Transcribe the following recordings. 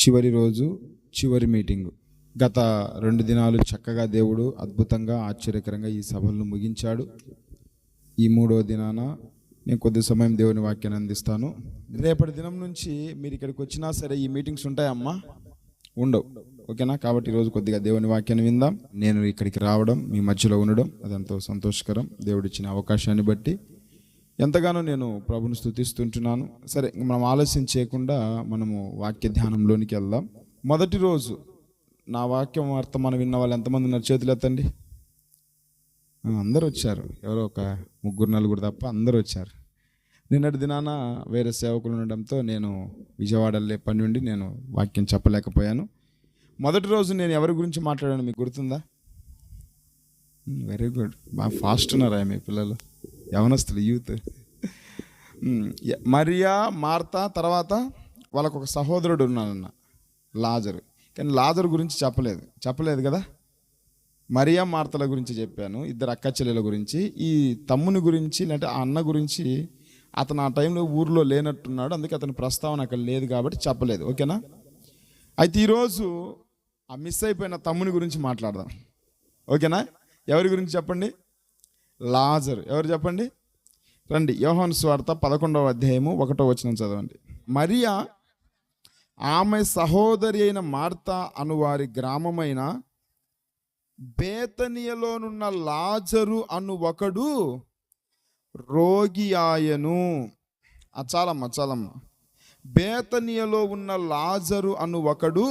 చివరి రోజు, చివరి మీటింగు. గత 2 దినాలు చక్కగా దేవుడు అద్భుతంగా, ఆశ్చర్యకరంగా ఈ సభలను ముగించాడు. ఈ 3వ దినాన నేను కొద్ది సమయం దేవుని వాక్యాన్ని అందిస్తాను. రేపటి దినం నుంచి మీరు ఇక్కడికి వచ్చినా సరే ఈ మీటింగ్స్ ఉంటాయమ్మా? ఉండవు, ఓకేనా? కాబట్టి ఈరోజు కొద్దిగా దేవుని వాక్యాన్ని విందాం. నేను ఇక్కడికి రావడం, మీ మధ్యలో ఉండడం అదంతో సంతోషకరం. దేవుడు ఇచ్చిన అవకాశాన్ని బట్టి ఎంతగానో నేను ప్రభుని స్తుతిస్తుంటున్నాను. సరే, మనం ఆలస్యం చేయకుండా మనము వాక్య ధ్యానంలోనికి వెళ్దాం. మొదటి రోజు నా వాక్యం వర్తమానం విన్న వాళ్ళు ఎంతమంది ఉన్నారు? చేతులు ఎత్తండి. అందరూ వచ్చారు, ఎవరో ఒక 3-4 తప్ప అందరూ వచ్చారు. నిన్నటి దినాన వేరే సేవకులు ఉండడంతో నేను విజయవాడలో పని ఉండి నేను వాక్యం చెప్పలేకపోయాను. మొదటి రోజు నేను ఎవరి గురించి మాట్లాడాను మీకు గుర్తుందా? వెరీ గుడ్, బాగా ఫాస్ట్ ఉన్నారా మీ పిల్లలు, యవనస్తులు, యూత్. మరియా, మార్తా, తర్వాత వాళ్ళకు ఒక సహోదరుడు ఉన్నానన్న లాజరు. కానీ లాజరు గురించి చెప్పలేదు కదా. మరియా, మార్తల గురించి చెప్పాను, 2 అక్క చెల్లెల గురించి. ఈ తమ్ముని గురించి లేదంటే ఆ అన్న గురించి అతను ఆ టైంలో ఊర్లో లేనట్టున్నాడు, అందుకే అతని ప్రస్తావన అక్కడ లేదు కాబట్టి చెప్పలేదు, ఓకేనా? అయితే ఈరోజు ఆ మిస్ అయిపోయిన తమ్ముని గురించి మాట్లాడదాం, ఓకేనా? ఎవరి గురించి చెప్పండి? లాజరు. ఎవరు చెప్పండి? రండి, యోహాను సువార్త 11వ అధ్యాయము 1వ వచనం చదవండి. మరియా ఆమె సహోదరి అయిన మార్తా అనువారి గ్రామమైన బేతనియలోనున్న లాజరు అను ఒకడు రోగి ఆయను. చాలమ్మ. బేతనియలో ఉన్న లాజరు అను ఒకడు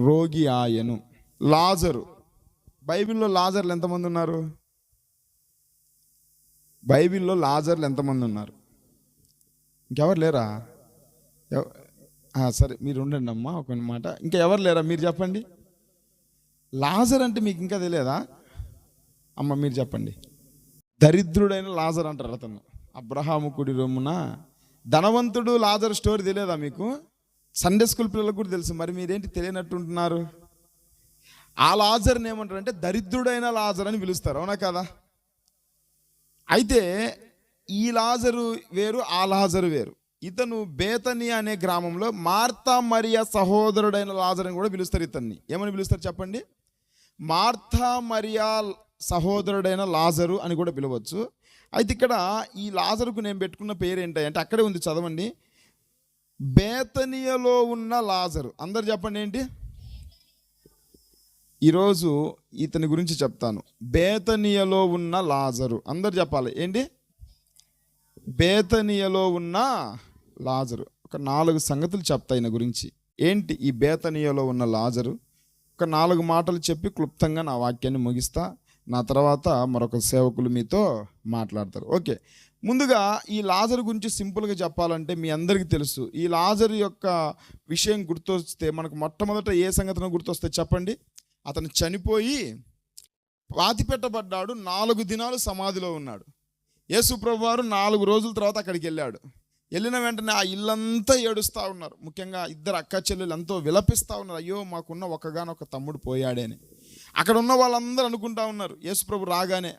రోగి ఆయను. లాజరు, బైబిల్లో లాజర్లు ఎంతమంది ఉన్నారు? బైబిల్లో లాజర్లు ఎంతమంది ఉన్నారు? ఇంకెవరు లేరా? సరే, మీరు ఉండండి అమ్మా ఒక మాట. ఇంకా ఎవరు లేరా? మీరు చెప్పండి. లాజర్ అంటే మీకు ఇంకా తెలియదా? అమ్మ మీరు చెప్పండి. దరిద్రుడైన లాజర్ అంటారు అతను. అబ్రహాము కుడి రొమ్మున ధనవంతుడు లాజర్ స్టోరీ తెలియదా మీకు? సండే స్కూల్ పిల్లలకు కూడా తెలుసు, మరి మీరేంటి తెలియనట్టుంటున్నారు? ఆ లాజర్ని ఏమంటారు అంటే దరిద్రుడైన లాజర్ అని పిలుస్తారు, అవునా కదా? అయితే ఈ లాజరు వేరు, ఆ లాజరు వేరు. ఇతను బేతనియా అనే గ్రామంలో మార్తా మరియా సహోదరుడైన లాజర్ అని కూడా పిలుస్తారు. ఇతన్ని ఏమని పిలుస్తారు చెప్పండి? మార్తా మరియా సహోదరుడైన లాజరు అని కూడా పిలవచ్చు. అయితే ఇక్కడ ఈ లాజరుకు నేను పెట్టుకున్న పేరు ఏంటి అంటే అక్కడే ఉంది, చదవండి. బేతనియలో ఉన్న లాజరు. అందరు చెప్పండి ఏంటి? ఈరోజు ఇతని గురించి చెప్తాను. బేతనియలో ఉన్న లాజరు. అందరు చెప్పాలి ఏంటి? బేతనియలో ఉన్న లాజరు. ఒక 4 సంగతులు చెప్తా ఈయన గురించి. ఏంటి ఈ బేతనియలో ఉన్న లాజరు? ఒక 4 మాటలు చెప్పి క్లుప్తంగా నా వాక్యాన్ని ముగిస్తా. నా తర్వాత మరొక సేవకులు మీతో మాట్లాడతారు, ఓకే? ముందుగా ఈ లాజరు గురించి సింపుల్గా చెప్పాలంటే మీ అందరికీ తెలుసు. ఈ లాజరు యొక్క విషయం గుర్తొస్తే మనకు మొట్టమొదట ఏ సంగతిని గుర్తొస్తే చెప్పండి? అతను చనిపోయి పాతిపెట్టబడ్డాడు, 4 దినాలు సమాధిలో ఉన్నాడు. యేసు ప్రభువారు 4 రోజుల తర్వాత అక్కడికి వెళ్ళాడు. వెళ్ళిన వెంటనే ఆ ఇల్లంతా ఏడుస్తూ ఉన్నారు. ముఖ్యంగా 2 అక్క చెల్లెలు ఎంతో విలపిస్తూ ఉన్నారు, అయ్యో మాకున్న ఒకగానొక తమ్ముడు పోయాడే అని. అక్కడ ఉన్న వాళ్ళందరూ అనుకుంటా ఉన్నారు, యేసు ప్రభు రాగానే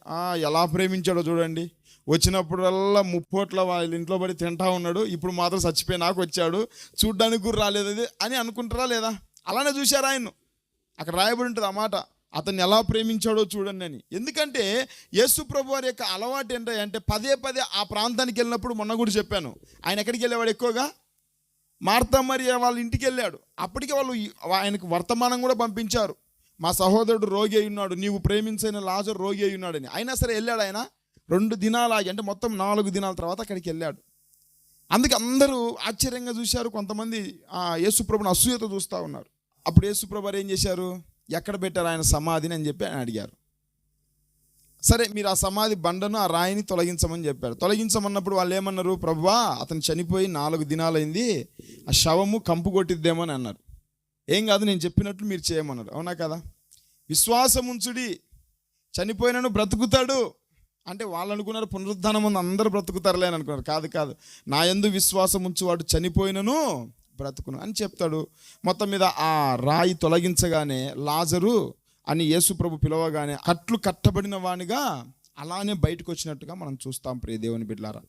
ఎలా ప్రేమించాడో చూడండి, వచ్చినప్పుడల్లా ముప్పోట్ల వాళ్ళ ఇంట్లో పడి తింటా ఉన్నాడు, ఇప్పుడు మాత్రం చచ్చిపోయి నాకు వచ్చాడు, చూడ్డానికి కూడా రాలేదు అది అని అనుకుంటారా లేదా? అలానే చూశారు ఆయన్ను. అక్కడ రాయబడి ఉంటుంది ఆ మాట, అతన్ని ఎలా ప్రేమించాడో చూడండి అని. ఎందుకంటే యేసు ప్రభు వారి యొక్క అలవాటు ఏంటంటే పదే ఆ ప్రాంతానికి వెళ్ళినప్పుడు, మొన్న కూడా చెప్పాను, ఆయన ఎక్కడికి వెళ్ళేవాడు ఎక్కువగా? మార్తా మరియా వాళ్ళ ఇంటికి వెళ్ళాడు. అప్పటికే వాళ్ళు ఆయనకు వర్తమానం కూడా పంపించారు, మా సహోదరుడు రోగి అయి ఉన్నాడు, నీవు ప్రేమించిన లాజరు రోగి అయి ఉన్నాడని. అయినా సరే వెళ్ళాడు ఆయన. 2 దినాలు ఆగి, అంటే మొత్తం 4 దినాల తర్వాత అక్కడికి వెళ్ళాడు. అందుకే అందరూ ఆశ్చర్యంగా చూశారు. కొంతమంది యేసు ప్రభుని అసూయతో చూస్తూ ఉన్నారు. అప్పుడు యేసు ప్రభు ఏం చేశారు? ఎక్కడ పెట్టారు ఆయన సమాధిని అని చెప్పి ఆయన అడిగారు. సరే, మీరు ఆ సమాధి బండను, ఆ రాయిని తొలగించమని చెప్పారు. తొలగించమన్నప్పుడు వాళ్ళు ఏమన్నారు? ప్రభువా, అతను చనిపోయి 4 దినాలైంది, ఆ శవము కంపు కొట్టిద్దేమో అని అన్నారు. ఏం కాదు, నేను చెప్పినట్లు మీరు చేయమన్నారు, అవునా కదా? విశ్వాసం ఉంచుడి, చనిపోయినను బ్రతుకుతాడు అంటే వాళ్ళు అనుకున్నారు పునరుద్ధానం ఉంది, అందరూ బ్రతుకుతారులే అని అనుకున్నారు. కాదు, నా యందు విశ్వాసం ఉంచువాడు చనిపోయినను బ్రతుకును అని చెప్తాడు. మొత్తం మీద ఆ రాయి తొలగించగానే లాజరు అని యేసు ప్రభు పిలవగానే కట్లు కట్టబడిన వానిగా అలానే బయటకు వచ్చినట్టుగా మనం చూస్తాం. ప్రియ దేవుని బిడ్డలారా,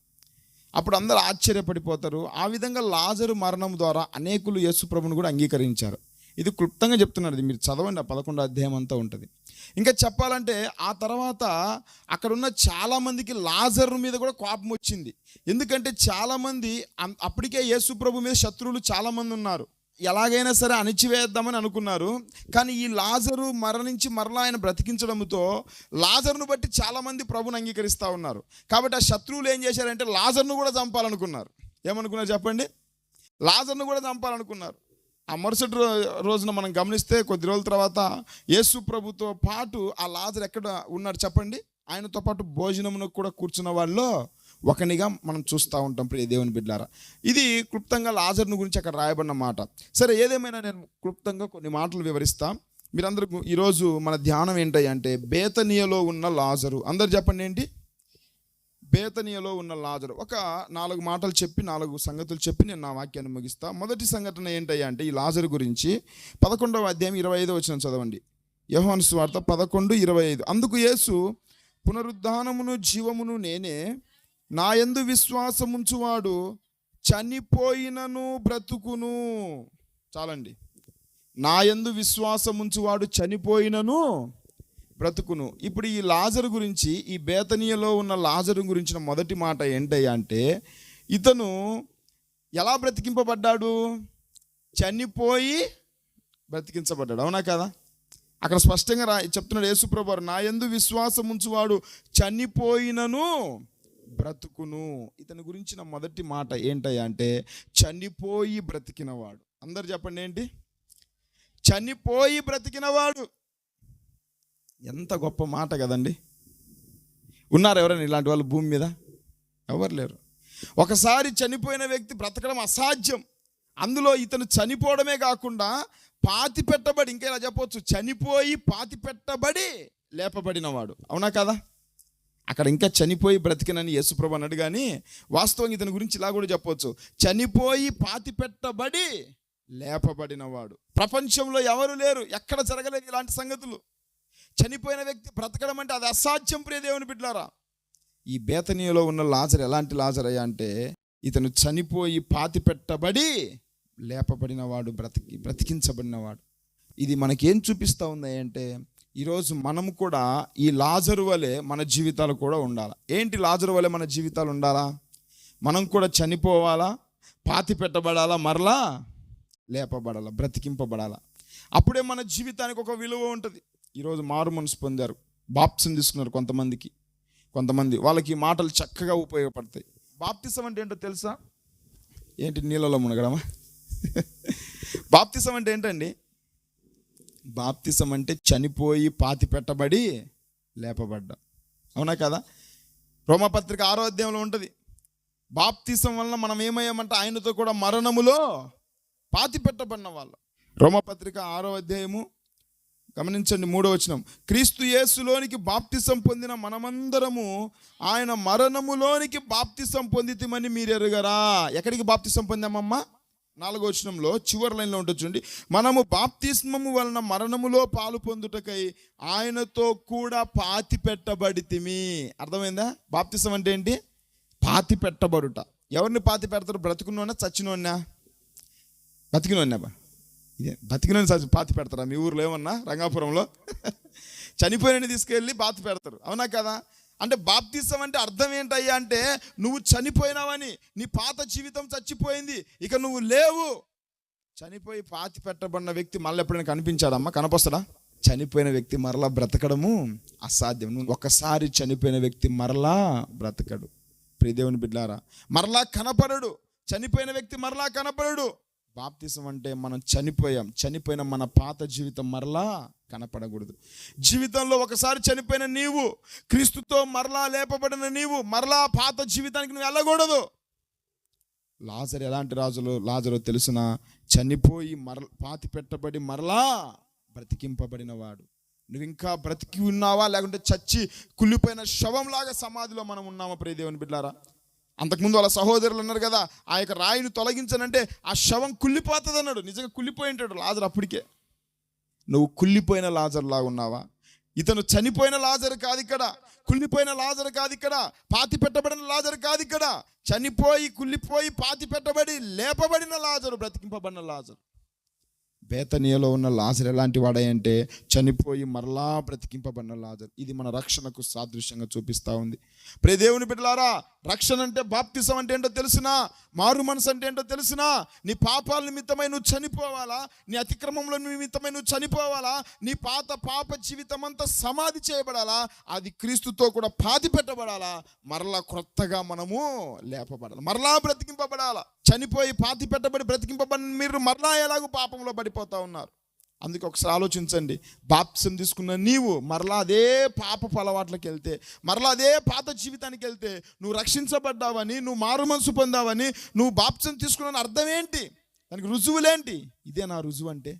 అప్పుడు అందరూ ఆశ్చర్యపడిపోతారు. ఆ విధంగా లాజరు మరణం ద్వారా అనేకులు యేసు ప్రభువును కూడా అంగీకరించారు. ఇది క్లుప్తంగా చెప్తున్నాడు, ఇది మీరు చదవండి, ఆ 11వ అధ్యాయం అంతా ఉంటుంది. ఇంకా చెప్పాలంటే ఆ తర్వాత అక్కడున్న చాలామందికి లాజరు మీద కూడా కోపం వచ్చింది. ఎందుకంటే చాలామంది అప్పటికే యేసు ప్రభు మీద శత్రువులు చాలామంది ఉన్నారు, ఎలాగైనా సరే అణిచివేద్దామని అనుకున్నారు. కానీ ఈ లాజరు మరణించి మరలా ఆయన బ్రతికించడంతో లాజరును బట్టి చాలామంది ప్రభుని అంగీకరిస్తూ ఉన్నారు. కాబట్టి ఆ శత్రువులు ఏం చేశారంటే లాజరును కూడా చంపాలనుకున్నారు. ఏమనుకున్నారు చెప్పండి? లాజరును కూడా చంపాలనుకున్నారు. ఆ మరుసటి రోజున మనం గమనిస్తే కొద్ది రోజుల తర్వాత యేసు ప్రభుతో పాటు ఆ లాజరు ఎక్కడ ఉన్నాడు చెప్పండి? ఆయనతో పాటు భోజనమునకు కూడా కూర్చున్న వాళ్ళు ఒకనిగా మనం చూస్తూ ఉంటాం. ప్రియ దేవుని బిడ్డలారా, ఇది క్లుప్తంగా లాజరును గురించి అక్కడ రాయబడిన మాట. సరే, ఏదేమైనా నేను క్లుప్తంగా కొన్ని మాటలు వివరిస్తా. మీరందరూ ఈరోజు మన ధ్యానం ఏంటి అంటే బేతనియలో ఉన్న లాజరు. అందరు చెప్పండి ఏంటి? బేతనియలో ఉన్న లాజరు. ఒక 4 మాటలు చెప్పి 4 సంగతులు చెప్పి నేను నా వాక్యాన్ని ముగిస్తా. మొదటి సంఘటన ఏంటయ్యా అంటే ఈ లాజరు గురించి 11వ అధ్యాయం 25వ వచనం చదవండి. యోహాను సువార్త 11:25. అందుకు యేసు, పునరుద్ధానమును జీవమును నేనే, నా యందు విశ్వాసముంచువాడు చనిపోయినను బ్రతుకును. చాలండి. నా యందు విశ్వాసముంచువాడు చనిపోయినను బ్రతుకును. ఇప్పుడు ఈ లాజరు గురించి, ఈ బేతనియలో ఉన్న లాజరు గురించిన మొదటి మాట ఏంటయ్యా అంటే ఇతను ఎలా బ్రతికింపబడ్డాడు? చనిపోయి బ్రతికించబడ్డాడు. అవునా కదా? అక్కడ స్పష్టంగా చెప్తున్నాడు యేసు ప్రభువు, నా యందు విశ్వాసం ఉంచువాడు చనిపోయినను బ్రతుకును. ఇతని గురించిన మొదటి మాట ఏంటయ్యా అంటే చనిపోయి బ్రతికినవాడు. అందరు చెప్పండి ఏంటి? చనిపోయి బ్రతికినవాడు. ఎంత గొప్ప మాట కదండి. ఉన్నారు ఎవరైనా ఇలాంటి వాళ్ళు భూమి మీద? ఎవరు లేరు. ఒకసారి చనిపోయిన వ్యక్తి బ్రతకడం అసాధ్యం. అందులో ఇతను చనిపోవడమే కాకుండా పాతి పెట్టబడి, ఇంకా ఇలా చెప్పవచ్చు, చనిపోయి పాతి పెట్టబడి లేపబడినవాడు. అవునా కదా? అక్కడ ఇంకా చనిపోయి బ్రతికినని యేసుప్రభు అన్నాడు, కానీ వాస్తవంగా ఇతని గురించి ఇలా కూడా చెప్పవచ్చు, చనిపోయి పాతి పెట్టబడి లేపబడినవాడు. ప్రపంచంలో ఎవరు లేరు, ఎక్కడ జరగలేదు ఇలాంటి సంగతులు. చనిపోయిన వ్యక్తి బ్రతకడం అంటే అది అసాధ్యం. ప్రియ దేవుని బిడ్డలారా, ఈ బేతనీయలో ఉన్న లాజరు ఎలాంటి లాజరు అయ్యా అంటే ఇతను చనిపోయి పాతి పెట్టబడి లేపబడినవాడు, బ్రతికించబడినవాడు. ఇది మనకేం చూపిస్తూ ఉంది అంటే ఈరోజు మనం కూడా ఈ లాజరు వలె మన జీవితాలు కూడా ఉండాలి. ఏంటి లాజరు వలె మన జీవితాలు ఉండాలా? మనం కూడా చనిపోవాలా, పాతి పెట్టబడాలా, మరలా లేపబడాలా, బ్రతికింపబడాలా. అప్పుడే మన జీవితానికి ఒక విలువ ఉంటుంది. ఈరోజు మారు మనసు పొందారు, బాప్తిసం తీసుకున్నారు కొంతమంది వాళ్ళకి మాటలు చక్కగా ఉపయోగపడతాయి. బాప్తిసం అంటే ఏంటో తెలుసా? ఏంటి నీళ్ళలో మునగడమా? బాప్తిసం అంటే ఏంటండి? బాప్తిసం అంటే చనిపోయి పాతి పెట్టబడి లేపబడ్డా. అవునా కదా? రోమాపత్రిక 6వ అధ్యాయంలో ఉంటుంది. బాప్తిసం వలన మనం ఏమయ్యామంటే ఆయనతో కూడా మరణములో పాతి పెట్టబడిన వాళ్ళు. రోమాపత్రిక 6వ అధ్యాయము గమనించండి, 3వ వచనం. క్రీస్తు యేసులోనికి బాప్తిసం పొందిన మనమందరము ఆయన మరణములోనికి బాప్తిసం పొందితిమని మీరు ఎరుగరా? ఎక్కడికి బాప్తిసం పొందామమ్మా? 4వ వచనంలో చివరి లైన్లో ఉంటుంది చూడండి. మనము బాప్తిస్మము వలన మరణములో పాలు పొందుటకై ఆయనతో కూడా పాతి పెట్టబడితిమి. అర్థమైందా? బాప్తిసం అంటే ఏంటి? పాతి పెట్టబడుట. ఎవరిని పాతి పెడతారు? బ్రతుకున్నోన్నా చచ్చినోన్నా? బతికినోన్నా. ఇదే బతికినోని పాతి పెడతారా మీ ఊర్లో? ఏమన్నా రంగాపురంలో చనిపోయినని తీసుకెళ్ళి పాతి పెడతారు. అవునా కదా? అంటే బాప్తిసం అంటే అర్థం ఏంటయ్యా అంటే నువ్వు చనిపోయినావని, నీ పాత జీవితం చచ్చిపోయింది, ఇక నువ్వు లేవు. చనిపోయి పాతి పెట్టబడిన వ్యక్తి మళ్ళీ ఎప్పుడైనా కనిపించాడమ్మా? కనపొస్తాడా? చనిపోయిన వ్యక్తి మరలా బ్రతకడము అసాధ్యం. ఒక్కసారి చనిపోయిన వ్యక్తి మరలా బ్రతకడు. ప్రియ దేవుని బిడ్డలారా, మరలా కనపడడు. చనిపోయిన వ్యక్తి మరలా కనపడడు. బాప్తిసం అంటే మనం చనిపోయిన మన పాత జీవితం మరలా కనపడకూడదు. జీవితంలో ఒకసారి చనిపోయిన నీవు, క్రీస్తుతో మరలా లేపబడిన నీవు మరలా పాత జీవితానికి నువ్వు వెళ్ళకూడదు. లాజరు ఎలాంటి లాజరు తెలుసిన? చనిపోయి పాతి పెట్టబడి మరలా బ్రతికింపబడిన వాడు. నువ్వు ఇంకా బ్రతికి ఉన్నావా, లేకుంటే చచ్చి కుళ్ళిపోయిన శవంలాగా సమాధిలో మనం ఉన్నామా? ప్రియ దేవుని బిడ్డలారా, అంతకుముందు వాళ్ళ సహోదరులు అన్నారు కదా, ఆ యొక్క రాయిని తొలగించనంటే ఆ శవం కుళ్ళిపోతుంది అన్నాడు. నిజంగా కుళ్ళిపోయి ఉంటాడు లాజరు అప్పటికే. నువ్వు కుళ్ళిపోయిన లాజరు లాగా ఉన్నావా? ఇతను చనిపోయిన లాజరు కాదు ఇక్కడ, కుళ్ళిపోయిన లాజరు కాదు ఇక్కడ, పాతి పెట్టబడిన లాజరు కాదు ఇక్కడ. చనిపోయి కుళ్ళిపోయి పాతి పెట్టబడి లేపబడిన లాజరు, బ్రతికింపబడిన లాజరు. బేతనీయలో ఉన్న లాజరు ఎలాంటి వాడంటే చనిపోయి మరలా బ్రతికింపబడిన లాజరు. ఇది మన రక్షణకు సాదృశ్యంగా చూపిస్తూ ఉంది. ప్రియ దేవుని బిడ్డలారా, రక్షణ అంటే బాప్తిసం అంటే ఏంటో తెలుసునా? మారు మనసు అంటే ఏంటో తెలుసునా? నీ పాపాల నిమిత్తమై నువ్వు చనిపోవాలా, నీ అతిక్రమంలో నిమిత్తమై నువ్వు చనిపోవాలా, నీ పాప జీవితం అంతా సమాధి చేయబడాలా, అది క్రీస్తుతో కూడా పాతి పెట్టబడాలా, మరలా క్రొత్తగా మనము లేపబడాలి, మరలా బ్రతికింపబడాలా. చనిపోయి పాతి పెట్టబడి బ్రతికింపబడిన మీరు మరలా ఎలాగో పాపంలో పడిపోతా ఉన్నారు. అందుకే ఒకసారి ఆలోచించండి. బాప్తిసం తీసుకున్న నీవు మరలా అదే పాపపు అలవాట్లకు వెళ్తే, మరలా అదే పాత జీవితానికి వెళ్తే, నువ్వు రక్షించబడ్డావని, నువ్వు మారు మనసు పొందావని, నువ్వు బాప్తిసం తీసుకున్న అర్థం ఏంటి? దానికి రుజువులేంటి? ఇదే నా రుజువు అంటే.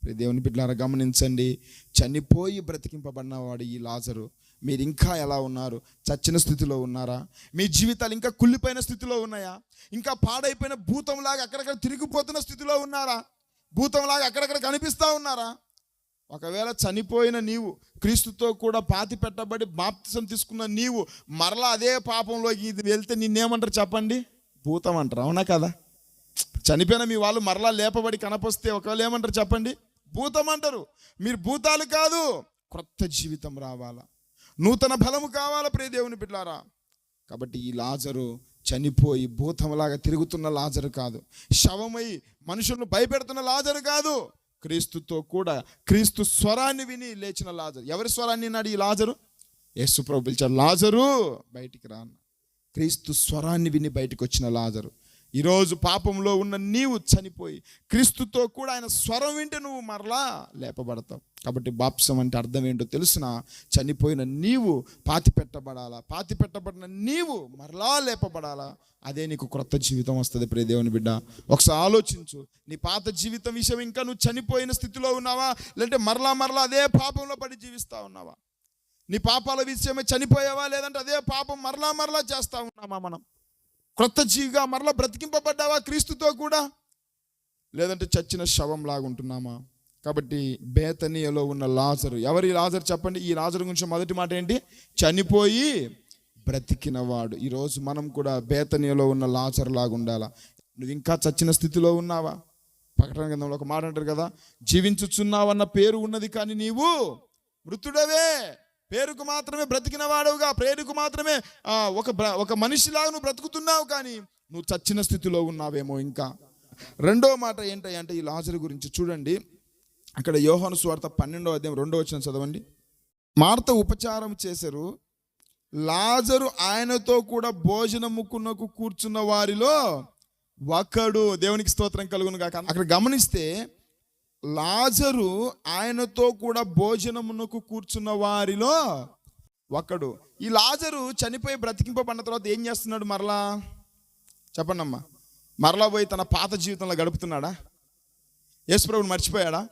దేవుని బిడ్డలారా గమనించండి, చనిపోయి బ్రతికింపబడినవాడు ఈ లాజరు. మీరు ఇంకా ఎలా ఉన్నారు? చచ్చిన స్థితిలో ఉన్నారా? మీ జీవితాలు ఇంకా కుళ్ళిపోయిన స్థితిలో ఉన్నాయా? ఇంకా పాడైపోయిన భూతంలాగా అక్కడక్కడ తిరిగిపోతున్న స్థితిలో ఉన్నారా? భూతంలాగా అక్కడక్కడ కనిపిస్తూ ఉన్నారా? ఒకవేళ చనిపోయిన నీవు, క్రీస్తుతో కూడా పాతి పెట్టబడి బాప్తిసం తీసుకున్న నీవు మరలా అదే పాపంలోకి ఇది వెళ్తే నిన్నేమంటారు చెప్పండి? భూతం అంటారు, అవునా కదా? చనిపోయిన మీ వాళ్ళు మరలా లేపబడి కనపొస్తే ఒకవేళ ఏమంటారు చెప్పండి? భూతం అంటారు. మీరు భూతాలు కాదు, క్రొత్త జీవితం రావాలా, నూతన బలము కావాలా ప్రియ దేవుని బిడ్డలారా. కాబట్టి ఈ లాజరు చనిపోయి భూతంలాగా తిరుగుతున్న లాజరు కాదు, శవమై మనుషులను భయపెడుతున్న లాజరు కాదు, క్రీస్తుతో కూడా క్రీస్తు స్వరాన్ని విని లేచిన లాజరు. ఎవరి స్వరాన్ని విన్నాడు ఈ లాజరు? యేసు ప్రభు పిలిచాడు, లాజరు బయటికి రా. క్రీస్తు స్వరాన్ని విని బయటికి వచ్చిన లాజరు. ఈరోజు పాపంలో ఉన్న నీవు చనిపోయి క్రీస్తుతో కూడా ఆయన స్వరం వింటే నువ్వు మరలా లేపబడతావు. కాబట్టి బాప్తిసం అంటే అర్థం ఏంటో తెలుసునా? చనిపోయిన నీవు పాతి పెట్టబడాలా, పాతి పెట్టబడిన నీవు మరలా లేపబడాలా. అదే నీకు క్రొత్త జీవితం వస్తుంది ప్రియ దేవుని బిడ్డ. ఒకసారి ఆలోచించు, నీ పాత జీవితం విషయం ఇంకా నువ్వు చనిపోయిన స్థితిలో ఉన్నావా, లేదంటే మరలా అదే పాపంలో పడి జీవిస్తూ ఉన్నావా? నీ పాపాల విషయమే చనిపోయావా, లేదంటే అదే పాపం మరలా చేస్తూ ఉన్నామా? మనం క్రొత్త జీవిగా మరలా బ్రతికింపబడ్డావా క్రీస్తుతో కూడా, లేదంటే చచ్చిన శవం లాగా ఉంటున్నామా? కాబట్టి బేతనీయలో ఉన్న లాజరు, ఎవరి లాజరు చెప్పండి? ఈ లాజరు గురించి మొదటి మాట ఏంటి? చనిపోయి బ్రతికినవాడు. ఈరోజు మనం కూడా బేతనీయలో ఉన్న లాజరు లాగా ఉండాలా. నువ్వు ఇంకా చచ్చిన స్థితిలో ఉన్నావా? ప్రకటన గ్రంథంలో ఒక మాట అంటారు కదా, జీవించుచున్నావన్న పేరు ఉన్నది కానీ నీవు మృతుడవే. పేరుకు మాత్రమే బ్రతికిన వాడవుగా, పేరుకు మాత్రమే ఒక మనిషిలాగా నువ్వు బ్రతుకుతున్నావు, కానీ నువ్వు చచ్చిన స్థితిలో ఉన్నావేమో. ఇంకా రెండో మాట ఏంటంటే ఈ లాజరు గురించి చూడండి. అక్కడ యోహాను సువార్త 12వ అధ్యాయం 2వ వచనం చదవండి. మార్త ఉపచారం చేశారు, లాజరు ఆయనతో కూడా భోజనముకునకు కూర్చున్న వారిలో ఒకడు. దేవునికి స్తోత్రం కలుగును గాక. అక్కడ గమనిస్తే లాజరు ఆయనతో కూడా భోజనమునకు కూర్చున్న వారిలో ఒకడు. ఈ లాజరు చనిపోయి బ్రతికింపబడిన తర్వాత ఏం చేస్తున్నాడు? మరలా చెప్పండి అమ్మా, మరలా పోయి తన పాత జీవితంలో గడుపుతున్నాడా? యేసు ప్రభువుని మర్చిపోయాడా?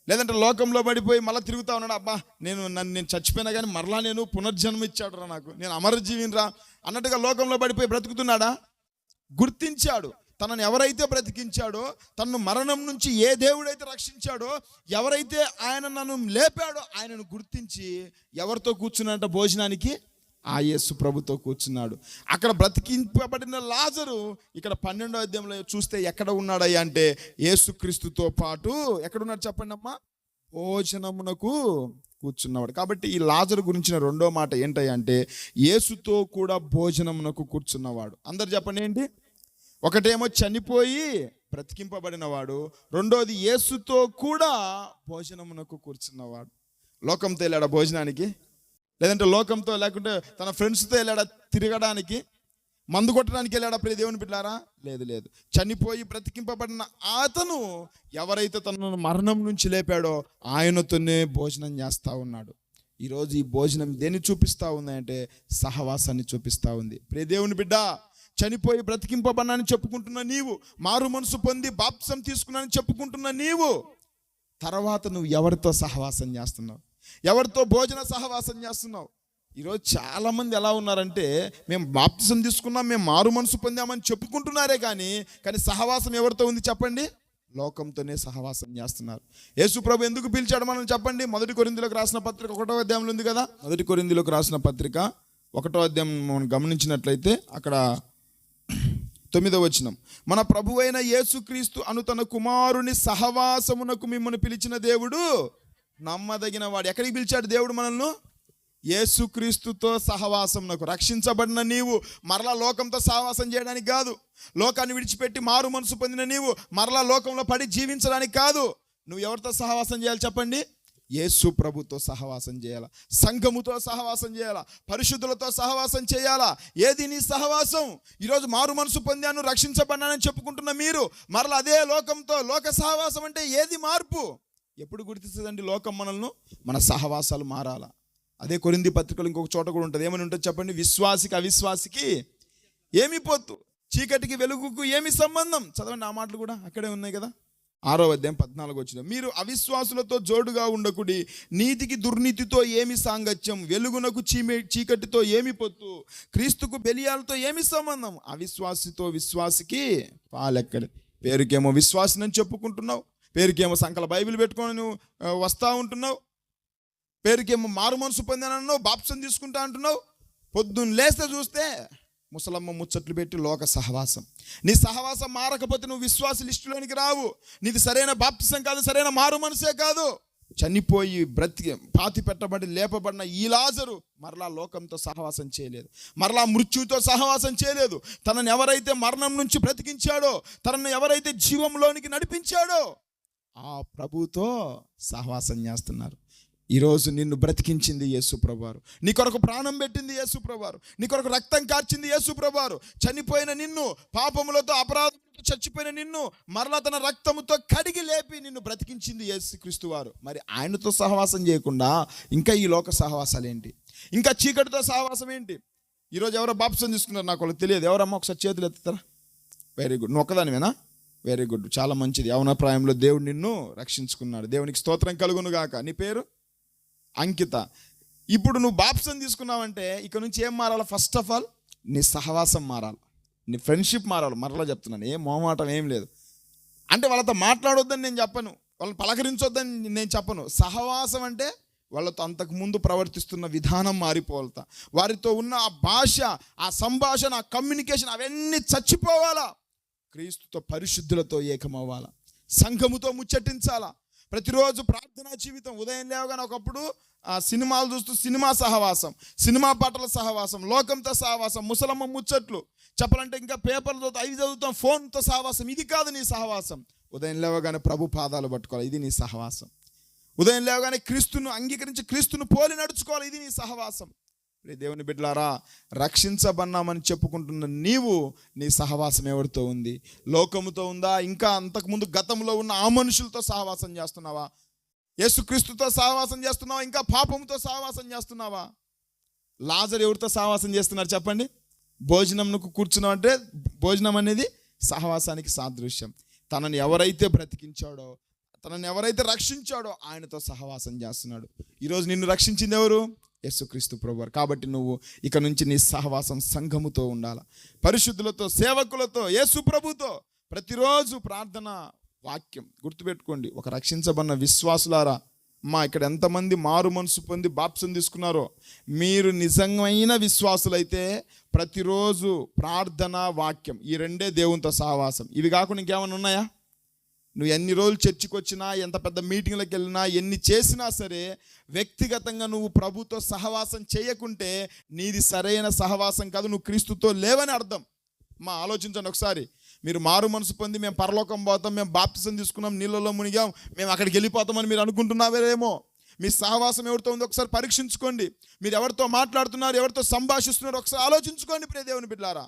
లేదంటే లోకంలో పడిపోయి మళ్ళీ తిరుగుతా ఉన్నాడు, అబ్బా నేను చచ్చిపోయినా కానీ మరలా నేను పునర్జన్మ ఇచ్చాడు రా, నాకు నేను అమరజీవిని రా అన్నట్టుగా లోకంలో పడిపోయి బ్రతుకుతున్నాడా? గుర్తించాడు తనను ఎవరైతే బ్రతికించాడో, తనను మరణం నుంచి ఏ దేవుడైతే రక్షించాడో, ఎవరైతే ఆయన నన్ను లేపాడో ఆయనను గుర్తించి ఎవరితో కూర్చున్నాడంట భోజనానికి? ఆ యేసు ప్రభుతో కూర్చున్నాడు. అక్కడ బ్రతికింపబడిన లాజరు ఇక్కడ 12వ అధ్యాయంలో చూస్తే ఎక్కడ ఉన్నాడయ్యా అంటే యేసుక్రీస్తుతో పాటు ఎక్కడున్నాడు చెప్పండి అమ్మా? భోజనమునకు కూర్చున్నవాడు. కాబట్టి ఈ లాజరు గురించిన రెండో మాట ఏంటయ్యా అంటే యేసుతో కూడా భోజనమునకు కూర్చున్నవాడు. అందరు చెప్పండి ఏంటి? ఒకటేమో చనిపోయి బ్రతికింపబడినవాడు, రెండోది యేసుతో కూడా భోజనమునకు కూర్చున్నవాడు. లోకంతో వెళ్ళాడా భోజనానికి? లేదంటే లోకంతో, లేకుంటే తన ఫ్రెండ్స్తో వెళ్ళాడా తిరగడానికి, మందు కొట్టడానికి వెళ్ళాడా ప్రియ దేవుని బిడ్డలారా? లేదు. చనిపోయి బ్రతికింపబడిన అతను ఎవరైతే తనను మరణం నుంచి లేపాడో ఆయనతోనే భోజనం చేస్తూ ఉన్నాడు. ఈరోజు ఈ భోజనం దేన్ని చూపిస్తూ ఉంది అంటే సహవాసాన్ని చూపిస్తూ ఉంది. ప్రియ దేవుని బిడ్డ, చనిపోయి బ్రతికింపబడినాని చెప్పుకుంటున్న నీవు, మారు మనసు పొంది బాప్తిసం తీసుకున్నానని చెప్పుకుంటున్న నీవు, తర్వాత నువ్వు ఎవరితో సహవాసం చేస్తున్నావు? ఎవరితో భోజన సహవాసం చేస్తున్నావు? ఈరోజు చాలామంది ఎలా ఉన్నారంటే మేము బాప్తిసం తీసుకున్నాం, మేము మారు మనసు పొందామని చెప్పుకుంటున్నారే కానీ సహవాసం ఎవరితో ఉంది చెప్పండి? లోకంతోనే సహవాసం చేస్తున్నారు. యేసు ప్రభు ఎందుకు పిలిచాడు మనం చెప్పండి? 1 కొరింథీయులకు రాసిన పత్రిక 1వ అధ్యాయంలో ఉంది కదా. 1 కొరింథీయులకు రాసిన పత్రిక 1వ అధ్యాయం మనం గమనించినట్లయితే అక్కడ 9వ వచనం, మన ప్రభువైన యేసుక్రీస్తు అను తన కుమారుని సహవాసమునకు మిమ్మల్ని పిలిచిన దేవుడు నమ్మదగిన వాడు. ఎక్కడికి పిలిచాడు దేవుడు మనల్ని? యేసుక్రీస్తుతో సహవాసమునకు. రక్షించబడిన నీవు మరలా లోకంతో సహవాసం చేయడానికి కాదు. లోకాన్ని విడిచిపెట్టి మారు మనసు పొందిన నీవు మరలా లోకంలో పడి జీవించడానికి కాదు. నువ్వు ఎవరితో సహవాసం చేయాలి చెప్పండి? యేసు ప్రభుతో సహవాసం చేయాలా, సంఘముతో సహవాసం చేయాలా, పరిశుద్ధులతో సహవాసం చేయాలా. ఏది నీ సహవాసం? ఈరోజు మారు మనసు పొందాను, రక్షించబడినానని చెప్పుకుంటున్న మీరు మరలా అదే లోకంతో, లోక సహవాసం అంటే ఏది మార్పు? ఎప్పుడు గుర్తిస్తుందండి లోకం మనల్ని? మన సహవాసాలు మారాలా. అదే కొరింథీ పత్రికలు ఇంకొక చోట కూడా ఉంటుంది. ఏమని ఉంటుంది చెప్పండి? విశ్వాసికి అవిశ్వాసికి ఏమి పొత్తు, చీకటికి వెలుగుకు ఏమి సంబంధం. చదవండి ఆ మాటలు కూడా అక్కడే ఉన్నాయి కదా. 6వ అధ్యాయం 14వ వచనం, మీరు అవిశ్వాసులతో జోడుగా ఉండకుడి, నీతికి దుర్నీతితో ఏమి సాంగత్యం, వెలుగునకు చీకటితో ఏమి పొత్తు, క్రీస్తుకు బెలియాలతో ఏమి సంబంధం. అవిశ్వాసితో విశ్వాసికి పాలెక్కడి. పేరుకేమో విశ్వాసిని చెప్పుకుంటున్నావు, పేరుకేమో సంకల బైబిల్ పెట్టుకొని నువ్వు వస్తూ ఉంటున్నావు, పేరుకేమో మారు మనసు పొందానన్నావు, బాప్సం తీసుకుంటా అంటున్నావు. పొద్దున్న లేస్తే చూస్తే ముసలమ్మ ముచ్చట్లు పెట్టి లోక సహవాసం. నీ సహవాసం మారకపోతే నువ్వు విశ్వాస లిస్టులోనికి రావు. నీది సరైన బాప్తిసం కాదు, సరైన మారు మనసే కాదు. చనిపోయి బ్రతికి పాతి పెట్టబడి లేపబడిన ఈ లాజరు మరలా లోకంతో సహవాసం చేయలేదు, మరలా మృత్యుతో సహవాసం చేయలేదు. తనను ఎవరైతే మరణం నుంచి బ్రతికించాడో, తనను ఎవరైతే జీవంలోనికి నడిపించాడో ఆ ప్రభుతో సహవాసం చేస్తున్నారు. ఈరోజు నిన్ను బ్రతికించింది యేసు ప్రభువారు, నీ కొరకు ప్రాణం పెట్టింది యేసు ప్రభువారు, నీ కొరకు రక్తం కార్చింది యేసు ప్రభువారు. చనిపోయిన నిన్ను, పాపములతో అపరాధములతో చచ్చిపోయిన నిన్ను మరలా తన రక్తముతో కడిగి లేపి నిన్ను బ్రతికించింది యేసుక్రీస్తు వారు. మరి ఆయనతో సహవాసం చేయకుండా ఇంకా ఈ లోక సహవాసాలు ఏంటి? ఇంకా చీకటితో సహవాసం ఏంటి? ఈరోజు ఎవరో బాప్సం తీసుకున్నారు, నాకు వాళ్ళకి తెలియదు. ఎవరమ్మా ఒకసారి చేతులు ఎత్తుతారా? Very good. నువ్వు ఒక్కదానివేనా? వెరీ గుడ్, చాలా మంచిది. యవన ప్రాయంలో దేవుడు నిన్ను రక్షించుకున్నాడు. దేవునికి స్తోత్రం కలుగును గాక. నీ పేరు అంకిత. ఇప్పుడు నువ్వు బాప్సం తీసుకున్నావంటే ఇక నుంచి ఏం మారాలి? ఫస్ట్ ఆఫ్ ఆల్ నీ సహవాసం మారాలి, నీ ఫ్రెండ్షిప్ మారాలి. మరలా చెప్తున్నాను, ఏం మొహమాటం ఏం లేదు. అంటే వాళ్ళతో మాట్లాడొద్దని నేను చెప్పను, వాళ్ళని పలకరించొద్దని నేను చెప్పను. సహవాసం అంటే వాళ్ళతో అంతకుముందు ప్రవర్తిస్తున్న విధానం మారిపోవాలట. వారితో ఉన్న ఆ భాష, ఆ సంభాషణ, ఆ కమ్యూనికేషన్ అవన్నీ చచ్చిపోవాలా. క్రీస్తుతో పరిశుద్ధులతో ఏకమవ్వాలా, సంఘముతో ముచ్చటించాలా. ప్రతిరోజు ప్రార్థనా జీవితం. ఉదయం లేవగానే ఒకప్పుడు సినిమాలు చూస్తూ సినిమా సహవాసం, సినిమా పాటల సహవాసం, లోకంతో సహవాసం, ముసలమ్మ ముచ్చట్లు, చెప్పాలంటే ఇంకా పేపర్లతో అవి చదువుతాం, ఫోన్తో సహవాసం. ఇది కాదు నీ సహవాసం. ఉదయం లేవగానే ప్రభు పాదాలు పట్టుకోవాలి, ఇది నీ సహవాసం. ఉదయం లేవగానే క్రీస్తును అంగీకరించి క్రీస్తును పోలి నడుచుకోవాలి, ఇది నీ సహవాసం. దేవుని బిడ్డలారా, రక్షించబన్నామని చెప్పుకుంటున్న నీవు, నీ సహవాసం ఎవరితో ఉంది? లోకముతో ఉందా? ఇంకా అంతకుముందు గతంలో ఉన్న ఆ మనుషులతో సహవాసం చేస్తున్నావా? యేసుక్రీస్తుతో సహవాసం చేస్తున్నావా? ఇంకా పాపముతో సహవాసం చేస్తున్నావా? లాజరు ఎవరితో సహవాసం చేస్తున్నారు చెప్పండి? భోజనంకు కూర్చున్నాం అంటే భోజనం అనేది సహవాసానికి సాదృశ్యం. తనని ఎవరైతే బ్రతికించాడో, తనని ఎవరైతే రక్షించాడో ఆయనతో సహవాసం చేస్తున్నాడు. ఈరోజు నిన్ను రక్షించింది ఎవరు? యేసుక్రీస్తు ప్రభువారు. కాబట్టి నువ్వు ఇక నుంచి నీ సహవాసం సంఘముతో ఉండాలి, పరిశుద్ధులతో, సేవకులతో, యేసు ప్రభుతో. ప్రతిరోజు ప్రార్థన, వాక్యం. గుర్తుపెట్టుకోండి, ఒక రక్షించబడిన విశ్వాసులారా, ఇక్కడ ఎంతమంది మారు మనసు పొంది బాప్సం తీసుకున్నారో, మీరు నిజమైన విశ్వాసులైతే ప్రతిరోజు ప్రార్థన, వాక్యం, ఈ రెండే దేవునితో సహవాసం. ఇవి కాకుండా ఇంకేమైనా ఉన్నాయా? నువ్వు ఎన్ని రోజులు చర్చికి వచ్చినా, ఎంత పెద్ద మీటింగ్లకు వెళ్ళినా, ఎన్ని చేసినా సరే వ్యక్తిగతంగా నువ్వు ప్రభుతో సహవాసం చేయకుంటే నీది సరైన సహవాసం కాదు, నువ్వు క్రీస్తుతో లేవని అర్థం. ఆలోచించండి ఒకసారి. మీరు మారు మనసు పొంది మేము పరలోకం పోతాం, మేము బాప్తిసం తీసుకున్నాం, నీళ్ళలో మునిగాం, మేము అక్కడికి వెళ్ళిపోతామని మీరు అనుకుంటున్నావేమో. మీ సహవాసం ఎవరితో ఉందో ఒకసారి పరీక్షించుకోండి. మీరు ఎవరితో మాట్లాడుతున్నారు, ఎవరితో సంభాషిస్తున్నారు ఒకసారి ఆలోచించుకోండి. ప్రియ దేవుని బిడ్డలారా,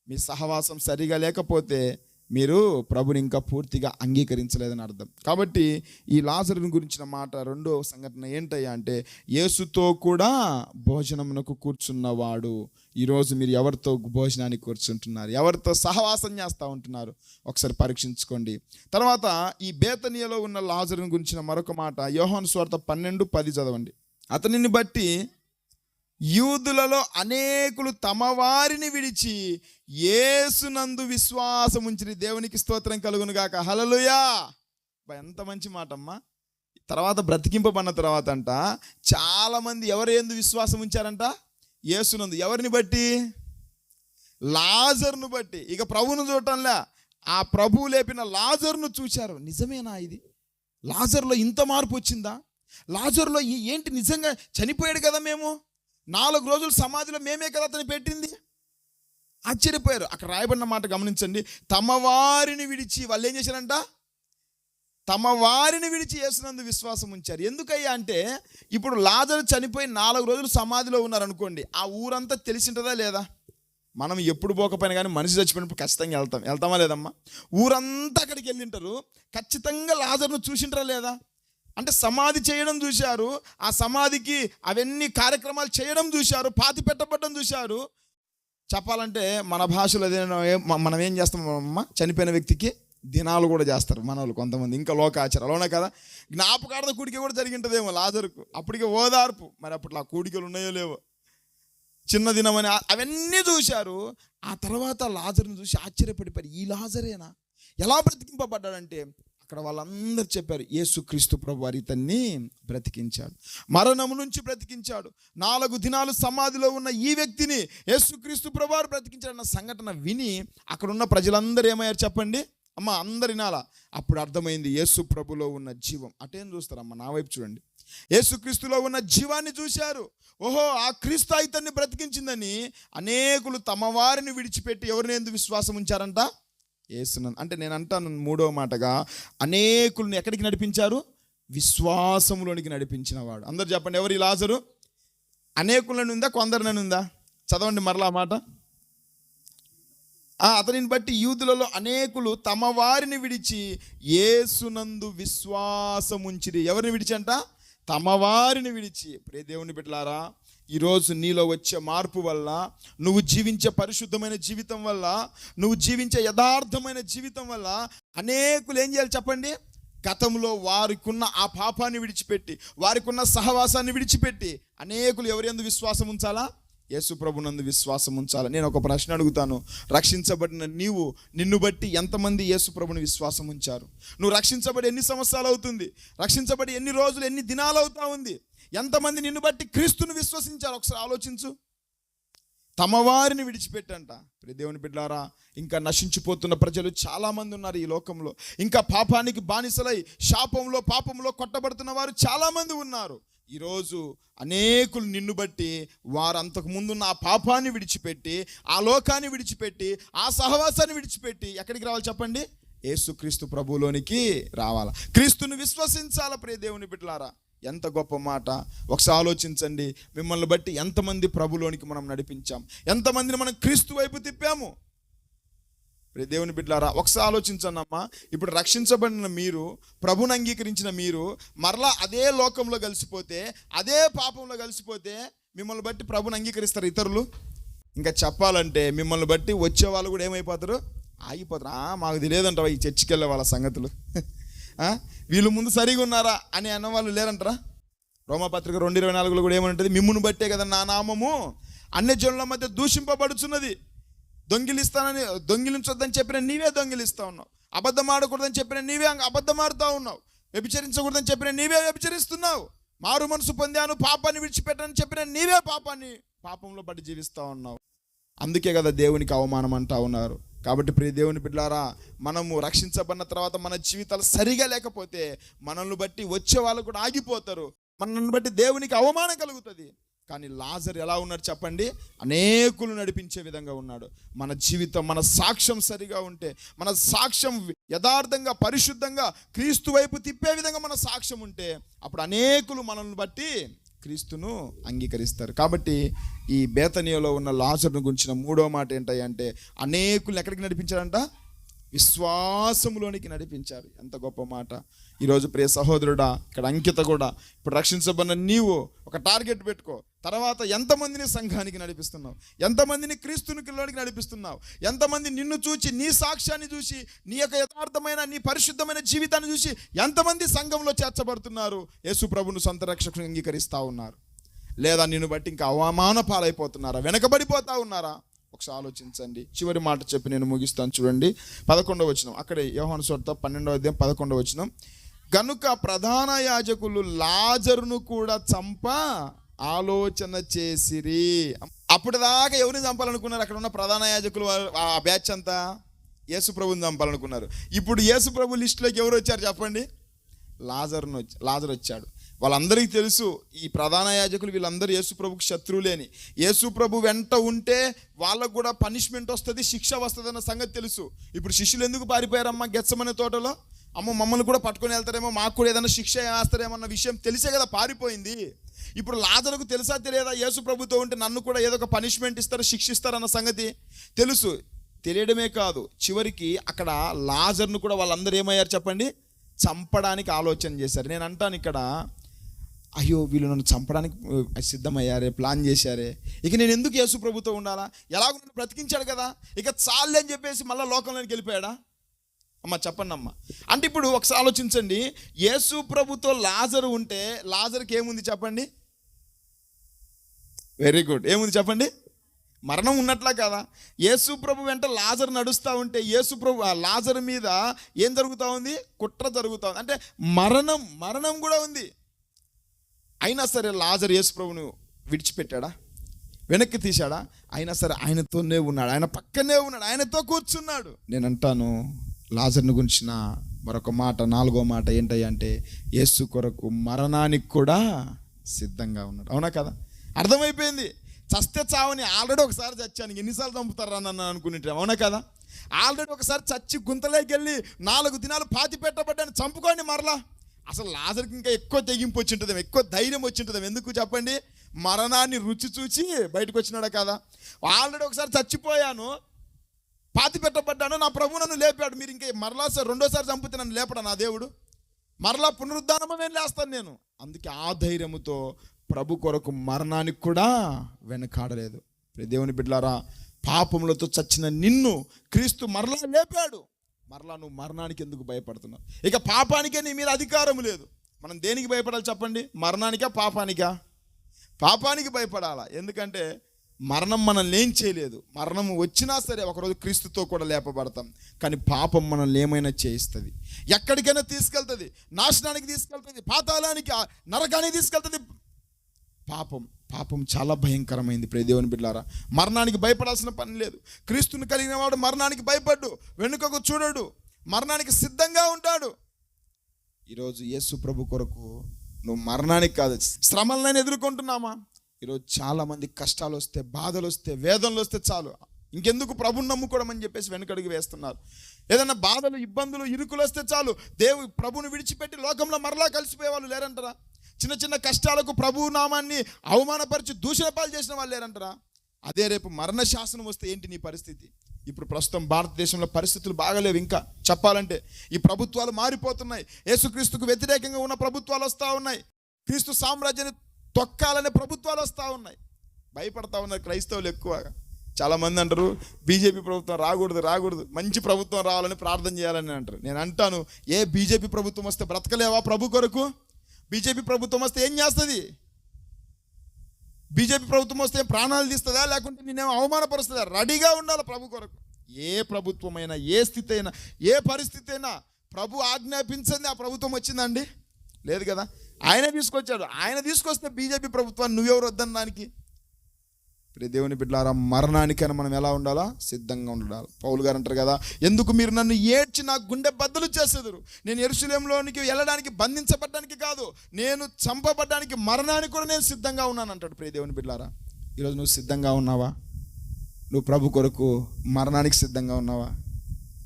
మీ సహవాసం సరిగా లేకపోతే మీరు ప్రభుని ఇంకా పూర్తిగా అంగీకరించలేదని అర్థం. కాబట్టి ఈ లాజరుని గురించిన మాట, రెండో సంఘటన ఏంటయ్యా అంటే, యేసుతో కూడా భోజనమునకు కూర్చున్నవాడు. ఈరోజు మీరు ఎవరితో భోజనానికి కూర్చుంటున్నారు? ఎవరితో సహవాసం చేస్తూ ఉంటున్నారు? ఒకసారి పరీక్షించుకోండి. తర్వాత ఈ బేతనియలో ఉన్న లాజరుని గురించిన మరొక మాట, యోహాను సువార్త 12:10 చదవండి. అతనిని బట్టి యూదులలో అనేకులు తమ వారిని విడిచి యేసునందు విశ్వాసం ఉంచిరి. దేవునికి స్తోత్రం కలుగును గాక. హల్లెలూయా. ఎంత మంచి మాట అమ్మా. తర్వాత బ్రతికింపబడిన తర్వాత అంట చాలామంది ఎవరు యందు విశ్వాసం ఉంచారంట? యేసునందు. ఎవరిని బట్టి? లాజరును బట్టి. ఇక ప్రభువును చూడటంలే, ఆ ప్రభువు లేపిన లాజరును చూశారు. నిజమేనా ఇది? లాజరులో ఇంత మార్పు వచ్చిందా? లాజరులో ఏంటి, నిజంగా చనిపోయాడు కదా, మేము 4 రోజులు సమాధిలో మేమే కదా అతను పెట్టింది. ఆశ్చర్యపోయారు. అక్కడ రాయబడిన మాట గమనించండి. తమ వారిని విడిచి, వాళ్ళు ఏం చేశారంట? తమ వారిని విడిచి యేసునందు విశ్వాసం ఉంచారు. ఎందుకయ్యా అంటే, ఇప్పుడు లాజరు చనిపోయి 4 రోజులు సమాధిలో ఉన్నారనుకోండి, ఆ ఊరంతా తెలిసింటదా లేదా? మనం ఎప్పుడు పోకపోయినా కానీ మనిషి చచ్చిపోయినప్పుడు ఖచ్చితంగా వెళ్తామా లేదమ్మా? ఊరంతా అక్కడికి వెళ్ళింటారు, ఖచ్చితంగా లాజరును చూసింటారా లేదా? అంటే సమాధి చేయడం చూశారు, ఆ సమాధికి అవన్నీ కార్యక్రమాలు చేయడం చూశారు, పాతి పెట్టబడ్డం చూశారు. చెప్పాలంటే మన భాషలో మనం ఏం చేస్తామమ్మా, చనిపోయిన వ్యక్తికి దినాలు కూడా చేస్తారు మన వాళ్ళు కొంతమంది, ఇంకా లోకాచారాలు, అవునా కదా? జ్ఞాపకార్థ కూడిక కూడా జరిగింటుందేమో లాజరుకు. అప్పటికే ఓదార్పు, మరి అప్పట్లో ఆ కూడికలు ఉన్నాయో లేవో, చిన్న దినమని అవన్నీ చూశారు. ఆ తర్వాత లాజరుని చూసి ఆశ్చర్యపడిపోయారు. ఈ లాజరేనా? ఎలా బ్రతికింపబడ్డాడంటే, అక్కడ వాళ్ళందరూ చెప్పారు, యేసుక్రీస్తు ప్రభువారు ఇతన్ని బ్రతికించాడు, మరణము నుంచి బ్రతికించాడు. 4 దినాలు సమాధిలో ఉన్న ఈ వ్యక్తిని యేసుక్రీస్తు ప్రభువారు బ్రతికించాడన్న సంఘటన విని అక్కడ ఉన్న ప్రజలందరూ ఏమయ్యారు చెప్పండి అమ్మ? అందరు వినాలా. అప్పుడు అర్థమైంది యేసు ప్రభులో ఉన్న జీవం. అటేం చూస్తారమ్మ, నా వైపు చూడండి. యేసుక్రీస్తులో ఉన్న జీవాన్ని చూశారు. ఓహో, ఆ క్రీస్తు ఇతన్ని బ్రతికించిందని అనేకులు తమ వారిని విడిచిపెట్టి ఎవరిని ఎందుకు విశ్వాసం ఉంచారంట? యేసునందు. అంటే నేను అంటాను 3వ మాటగా, అనేకులను ఎక్కడికి నడిపించారు? విశ్వాసంలోనికి నడిపించిన వాడు. అందరు చెప్పండి, ఎవరు ఈ లాజరు? అనేకులను ఉందా, కొందరిని ఉందా? చదవండి మరలా మాట. అతనిని బట్టి యూదులలో అనేకులు తమ వారిని విడిచి యేసునందు విశ్వాసం ఉంచిరి. ఎవరిని విడిచి అంట? తమ వారిని విడిచి. ప్రియ దేవుని బిడ్డలారా, ఈరోజు నీలో వచ్చే మార్పు వల్ల, నువ్వు జీవించే పరిశుద్ధమైన జీవితం వల్ల, నువ్వు జీవించే యథార్థమైన జీవితం వల్ల అనేకులు ఏం చేయాలి చెప్పండి? గతంలో వారికున్న ఆ పాపాన్ని విడిచిపెట్టి, వారికున్న సహవాసాన్ని విడిచిపెట్టి అనేకులు ఎవరి యందు విశ్వాసం ఉంచాలా? యేసు ప్రభునందు విశ్వాసం ఉంచాలి. నేను ఒక ప్రశ్న అడుగుతాను. రక్షించబడిన నిన్ను బట్టి ఎంతమంది యేసు ప్రభుని విశ్వాసం ఉంచారు? నువ్వు రక్షించబడి ఎన్ని సంవత్సరాలు అవుతుంది? రక్షించబడి ఎన్ని రోజులు, ఎన్ని దినాలు అవుతా ఉంది? ఎంతమంది నిన్ను బట్టి క్రీస్తుని విశ్వసించారు? ఒకసారి ఆలోచించు. తమ వారిని విడిచిపెట్టంట. దేవుని బిడ్డలారా, ఇంకా నశించిపోతున్న ప్రజలు చాలామంది ఉన్నారు ఈ లోకంలో. ఇంకా పాపానికి బానిసలై శాపంలో పాపంలో కొట్టబడుతున్న వారు చాలామంది ఉన్నారు. ఈరోజు అనేకులు నిన్ను బట్టి వారు అంతకు ముందున్న ఆ పాపాన్ని విడిచిపెట్టి, ఆ లోకాన్ని విడిచిపెట్టి, ఆ సహవాసాన్ని విడిచిపెట్టి ఎక్కడికి రావాలి చెప్పండి? యేసుక్రీస్తు ప్రభువులోనికి రావాలా, క్రీస్తుని విశ్వసించాలా. ప్రియ దేవుని బిడ్డలారా, ఎంత గొప్ప మాట. ఒకసారి ఆలోచించండి. మిమ్మల్ని బట్టి ఎంతమంది ప్రభులోనికి మనం నడిపించాం, ఎంతమందిని మనం క్రీస్తు వైపు తిప్పాము. దేవుని బిడ్డలారా, ఒకసారి ఆలోచించండి అమ్మా. ఇప్పుడు రక్షించబడిన మీరు, ప్రభుని అంగీకరించిన మీరు మరలా అదే లోకంలో కలిసిపోతే, అదే పాపంలో కలిసిపోతే మిమ్మల్ని బట్టి ప్రభుని అంగీకరిస్తారు ఇతరులు? ఇంకా చెప్పాలంటే మిమ్మల్ని బట్టి వచ్చే వాళ్ళు కూడా ఏమైపోతారు? ఆగిపోతారు. మాకు తెలియదంటావా ఈ చర్చికి వెళ్ళే వాళ్ళ సంగతులు? వీళ్ళు ముందు సరిగా ఉన్నారా అని అన్నవాళ్ళు లేరంటారా? రోమాపత్రిక 2:24 కూడా ఏమంటుంది? మిమ్మును బట్టే కదా నా నామము అన్యజనుల మధ్య దూషింపబడుచున్నది. దొంగిలించొద్దని చెప్పిన నీవే దొంగిలిస్తా ఉన్నావు, అబద్ధం ఆడకూడదని చెప్పిన నీవే అబద్ధం ఆడుతూ ఉన్నావు, వ్యభిచరించకూడదని చెప్పిన నీవే వ్యభిచరిస్తున్నావు, మారు మనసు పొందాను పాపాన్ని విడిచిపెట్టని చెప్పిన నీవే పాపంలో పడి జీవిస్తూ ఉన్నావు. అందుకే కదా దేవునికి అవమానం అంటా ఉన్నారు. కాబట్టి ప్రియ దేవుని బిడ్డలారా, మనము రక్షించబడిన తర్వాత మన జీవితాలు సరిగా లేకపోతే మనల్ని బట్టి వచ్చే వాళ్ళు కూడా ఆగిపోతారు, మనల్ని బట్టి దేవునికి అవమానం కలుగుతుంది. కానీ లాజరు ఎలా ఉన్నాడు చెప్పండి? అనేకులు నడిపించే విధంగా ఉన్నాడు. మన జీవితం, మన సాక్ష్యం సరిగా ఉంటే, మన సాక్ష్యం యథార్థంగా పరిశుద్ధంగా క్రీస్తు వైపు తిప్పే విధంగా మన సాక్ష్యం ఉంటే, అప్పుడు అనేకులు మనల్ని బట్టి క్రీస్తును అంగీకరిస్తారు. కాబట్టి ఈ బేతనీయలో ఉన్న లాజరును గురించిన 3వ మాట ఏంటంటే, అనేకులు ఎక్కడికి నడిపించారంట? విశ్వాసములోనికి నడిపించారు. ఎంత గొప్ప మాట. ఈరోజు ప్రియ సహోదరుడా, ఇక్కడ అంకిత కూడా, ఇప్పుడు రక్షించబడిన నీవు ఒక టార్గెట్ పెట్టుకో. తర్వాత ఎంతమందిని సంఘానికి నడిపిస్తున్నావు, ఎంతమందిని క్రీస్తునిలోనికి నడిపిస్తున్నావు, ఎంతమంది నిన్ను చూచి, నీ సాక్ష్యాన్ని చూసి, నీ యొక్క యథార్థమైన నీ పరిశుద్ధమైన జీవితాన్ని చూసి ఎంతమంది సంఘంలో చేర్చబడుతున్నారు, యేసు ప్రభువును సొంత రక్షకుని అంగీకరిస్తూ ఉన్నారు. లేదా నిన్ను బట్టి ఇంకా అవమాన పాలైపోతున్నారా, వెనకబడిపోతా ఉన్నారా? ఒకసారి ఆలోచించండి. చివరి మాట చెప్పి నేను ముగిస్తాను. చూడండి 11వ వచనం, అక్కడే యోహాను సువార్త 12వ అధ్యాయం 11వ వచనం. గనుక ప్రధాన యాజకులు లాజరును కూడా చంప ఆలోచన చేసిరి. అప్పటిదాకా ఎవరిని చంపాలనుకున్నారు? అక్కడ ఉన్న ప్రధాన యాజకులు, ఆ బ్యాచ్ అంతా యేసు ప్రభుని చంపాలనుకున్నారు. ఇప్పుడు యేసు ప్రభు లిస్టులోకి ఎవరు వచ్చారు చెప్పండి? లాజరు వచ్చాడు. వాళ్ళందరికీ తెలుసు ఈ ప్రధాన యాజకులు వీళ్ళందరూ యేసు ప్రభుకి శత్రువులేని. యేసు ప్రభు వెంట ఉంటే వాళ్ళకు కూడా పనిష్మెంట్ వస్తుంది, శిక్ష వస్తుంది అన్న సంగతి తెలుసు. ఇప్పుడు శిష్యులు ఎందుకు పారిపోయారమ్మా గెత్సెమనే తోటలో? అమ్మ మమ్మల్ని కూడా పట్టుకొని వెళ్తారేమో, మాకు కూడా ఏదైనా శిక్ష వేస్తారేమో అన్న విషయం తెలిసే కదా పారిపోయింది. ఇప్పుడు లాజరుకు తెలుసా తెలియదా? యేసు ప్రభుతో ఉంటే నన్ను కూడా ఏదో ఒక పనిష్మెంట్ ఇస్తారు, శిక్షిస్తారన్న సంగతి తెలుసు. తెలియడమే కాదు, చివరికి అక్కడ లాజర్ను కూడా వాళ్ళందరూ ఏమయ్యారు చెప్పండి? చంపడానికి ఆలోచన చేశారు. నేను అంటాను ఇక్కడ, అయ్యో వీళ్ళు నన్ను చంపడానికి సిద్ధమయ్యారే, ప్లాన్ చేశారే, ఇక నేను ఎందుకు యేసు ప్రభుతో ఉండాలా? ఎలాగో నన్ను బ్రతికించాడు కదా, ఇక చాలే అని చెప్పేసి మళ్ళీ లోకంలోకి వెళ్ళిపోయాడా? అమ్మ చెప్పండి అమ్మ. అంటే ఇప్పుడు ఒకసారి ఆలోచించండి, యేసు ప్రభుతో లాజరు ఉంటే లాజర్కి ఏముంది చెప్పండి? వెరీ గుడ్, ఏముంది చెప్పండి? మరణం ఉన్నట్లా కదా. యేసు ప్రభు వెంట లాజరు నడుస్తూ ఉంటే యేసు ప్రభు లాజరు మీద ఏం జరుగుతూ ఉంది? కుట్ర జరుగుతూ ఉంది. అంటే మరణం కూడా ఉంది. అయినా సరే లాజరు యేసు ప్రభును విడిచిపెట్టాడా? వెనక్కి తీశాడా? అయినా సరే ఆయనతోనే ఉన్నాడు, ఆయన పక్కనే ఉన్నాడు, ఆయనతో కూర్చున్నాడు. నేను అంటాను, లాజర్ను గురించిన మరొక మాట, 4వ మాట ఏంటంటే యేసు కొరకు మరణానికి కూడా సిద్ధంగా ఉన్నాడు. అవునా కదా? అర్థమైపోయింది. చస్తే చావని, ఆల్రెడీ ఒకసారి చచ్చాను, ఎన్నిసార్లు చంపుతారా నన్ను అనుకునేట. అవునా కదా? ఆల్రెడీ ఒకసారి చచ్చి గుంతలోకి వెళ్ళి 4 దినాలు పాతి పెట్టబడ్డాను, చంపుకోండి మరలా. అసలు లాజర్కి ఇంకా ఎక్కువ తెగింపు వచ్చి ఉంటుంది, ఎక్కువ ధైర్యం వచ్చి ఉంటుంది. ఎందుకు చెప్పండి? మరణాన్ని రుచి చూచి బయటకు వచ్చినాడా కదా. ఆల్రెడీ ఒకసారి చచ్చిపోయాను, పాతి పెట్టబడ్డాను, నా ప్రభు నన్ను లేపాడు. మీరు ఇంకా మరలా రెండోసారి చంపితే నన్ను లేపడా నా దేవుడు? మరలా పునరుద్ధానము నేను లేస్తాను నేను. అందుకే ఆ ధైర్యముతో ప్రభు కొరకు మరణానికి కూడా వెనకాడలేదు. దేవుని బిడ్డలారా, పాపములతో చచ్చిన నిన్ను క్రీస్తు మరలా లేపాడు. మరలా నువ్వు మరణానికి ఎందుకు భయపడుతున్నావు? ఇక పాపానికే నీ మీద అధికారం లేదు. మనం దేనికి భయపడాలి చెప్పండి? మరణానికా పాపానికా? పాపానికి భయపడాలా. ఎందుకంటే మరణం మనల్ని ఏం చేయలేదు. మరణం వచ్చినా సరే ఒకరోజు క్రీస్తుతో కూడా లేపబడతాం. కానీ పాపం మనల్ని ఏమైనా చేయిస్తుంది, ఎక్కడికైనా తీసుకెళ్తుంది, నాశనానికి తీసుకెళ్తుంది, పాతాళానికి, నరకానికి తీసుకెళ్తుంది. పాపం చాలా భయంకరమైంది. దేవుని బిడ్డలారా, మరణానికి భయపడాల్సిన పని లేదు. క్రీస్తుని కలిగిన వాడు మరణానికి భయపడ్డు, వెనుకకు చూడడు, మరణానికి సిద్ధంగా ఉంటాడు. ఈరోజు యేసు ప్రభు కొరకు నువ్వు మరణానికి కాదు, శ్రమలను ఎదుర్కొంటున్నామా? ఈరోజు చాలామంది కష్టాలు వస్తే, బాధలు వస్తే, వేదనలు వస్తే చాలు ఇంకెందుకు ప్రభుని నమ్ముకోవడం అని చెప్పేసి వెనకడుగు వేస్తున్నారు. ఏదైనా బాధలు, ఇబ్బందులు, ఇరుకులు వస్తే చాలు ప్రభుని విడిచిపెట్టి లోకంలో మరలా కలిసిపోయే వాళ్ళు లేరంటారా? చిన్న చిన్న కష్టాలకు ప్రభు నామాన్ని అవమానపరిచి దూషణ పాలు చేసిన వాళ్ళు లేరంటారా? అదే రేపు మరణ శాసనం వస్తే ఏంటి నీ పరిస్థితి? ఇప్పుడు ప్రస్తుతం భారతదేశంలో పరిస్థితులు బాగలేవు. ఇంకా చెప్పాలంటే ఈ ప్రభుత్వాలు మారిపోతున్నాయి. యేసుక్రీస్తుకు వ్యతిరేకంగా ఉన్న ప్రభుత్వాలు వస్తూ ఉన్నాయి. క్రీస్తు సామ్రాజ్యాన్ని తొక్కాలనే ప్రభుత్వాలు వస్తూ ఉన్నాయి. భయపడతా ఉన్నారు క్రైస్తవులు ఎక్కువగా. చాలామంది అంటారు బీజేపీ ప్రభుత్వం రాకూడదు, మంచి ప్రభుత్వం రావాలని ప్రార్థన చేయాలని అంటారు. నేను అంటాను, ఏ బీజేపీ ప్రభుత్వం వస్తే బ్రతకలేవా ప్రభు కొరకు? బీజేపీ ప్రభుత్వం వస్తే ఏం చేస్తుంది? బీజేపీ ప్రభుత్వం వస్తే ప్రాణాలు తీస్తుందా, లేకుంటే నేనేమో అవమానపరుస్తుందా? రెడీగా ఉండాలి ప్రభు కొరకు. ఏ ప్రభుత్వమైనా, ఏ స్థితి అయినా, ఏ పరిస్థితి అయినా ప్రభు ఆజ్ఞాపించింది ఆ ప్రభుత్వం వచ్చిందండి? లేదు కదా. ఆయనే తీసుకొచ్చాడు. ఆయన తీసుకొస్తే బీజేపీ ప్రభుత్వాన్ని నువ్వెవరు వద్దనడానికి? దేవుని బిడ్డలారా, మరణానికైనా మనం ఎలా ఉండాలా? సిద్ధంగా ఉండాలి. పౌలు గారు అంటారు కదా, ఎందుకు మీరు నన్ను ఏడ్చి నా గుండె బద్దలు చేసేదురు? నేను యెరూషలేములోనికి వెళ్ళడానికి, బంధించబడ్డానికి కాదు, నేను చంపబడ్డానికి, మరణానికి కూడా నేను సిద్ధంగా ఉన్నాను అంటాడు. దేవుని బిడ్డలారా, ఈరోజు నువ్వు సిద్ధంగా ఉన్నావా? నువ్వు ప్రభు కొరకు మరణానికి సిద్ధంగా ఉన్నావా?